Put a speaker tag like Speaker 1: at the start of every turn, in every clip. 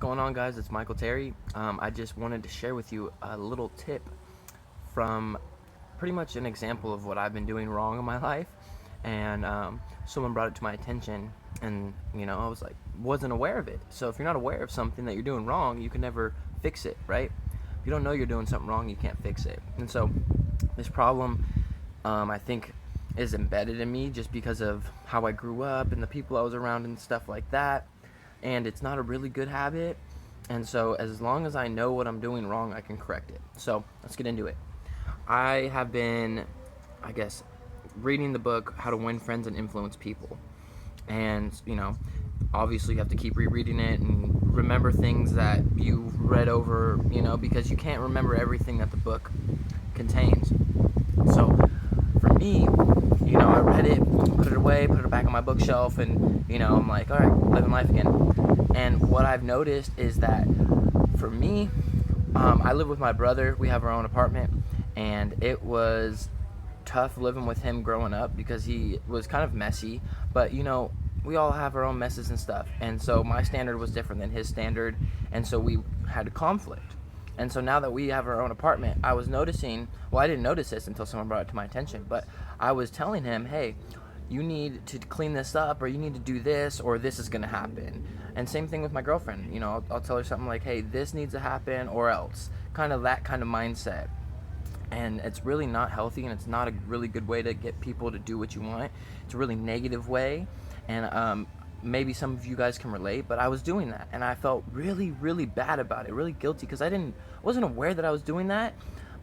Speaker 1: going on, guys? It's Michael Terry. I just wanted to share with you a little tip from pretty much an example of what I've been doing wrong in my life. And someone brought it to my attention, and I was like, wasn't aware of it. So if you're not aware of something that you're doing wrong, you can never fix it, right? If you don't know you're doing something wrong, you can't fix it. And so this problem, I think, is embedded in me just because of how I grew up and the people I was around and stuff like that. And it's not a really good habit. And so as long as I know what I'm doing wrong, I can correct it. So let's get into it. I have been, I guess, reading the book How to Win Friends and Influence People. And, obviously you have to keep rereading it and remember things that you've read over, because you can't remember everything that the book contains. So for me, I read it, put it away, put it back on my bookshelf, and, I'm like, all right, living life again. And what I've noticed is that for me, I live with my brother. We have our own apartment, and it was tough living with him growing up because he was kind of messy, but, we all have our own messes and stuff. And so my standard was different than his standard, and so we had a conflict. And so now that we have our own apartment, I was noticing, well, I didn't notice this until someone brought it to my attention, but I was telling him, hey, you need to clean this up, or you need to do this, or this is going to happen. And same thing with my girlfriend. I'll tell her something like, hey, this needs to happen, or else. Kind of that kind of mindset. And it's really not healthy, and it's not a really good way to get people to do what you want. It's a really negative way. And maybe some of you guys can relate, but I was doing that, and I felt really, really bad about it, really guilty, because I wasn't aware that I was doing that,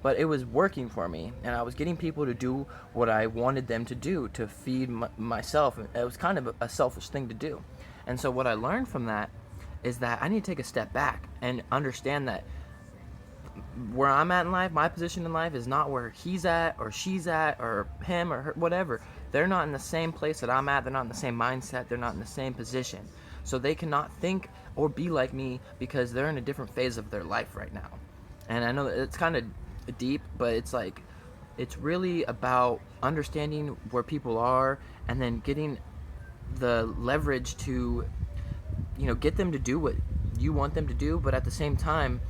Speaker 1: but it was working for me, and I was getting people to do what I wanted them to do to feed myself. It was kind of a selfish thing to do. And so what I learned from that is that I need to take a step back and understand that where I'm at in life, my position in life, is not where he's at or she's at or him or her, whatever. They're not in the same place that I'm at. They're not in the same mindset. They're not in the same position. So they cannot think or be like me because they're in a different phase of their life right now. And I know that it's kind of deep, but it's really about understanding where people are and then getting the leverage to, get them to do what you want them to do, but at the same time,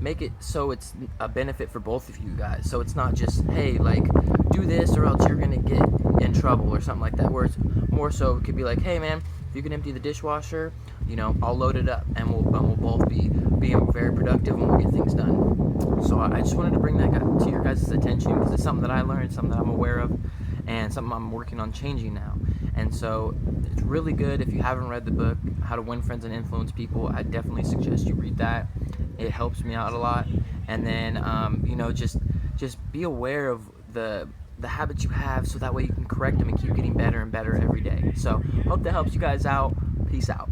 Speaker 1: make it so it's a benefit for both of you guys. So it's not just, hey, like, do this or else you're gonna get in trouble or something like that, where it's more so it could be like, hey man, if you can empty the dishwasher, I'll load it up, and we'll both be being very productive, and we'll get things done. So I just wanted to bring that to your guys' attention because it's something that I learned, something that I'm aware of, and something I'm working on changing now. And so it's really good. If you haven't read the book How to Win Friends and Influence People, I definitely suggest you read that. It helps me out a lot. And then just be aware of the habits you have, so that way you can correct them and keep getting better and better every day. So hope that helps you guys out. Peace out.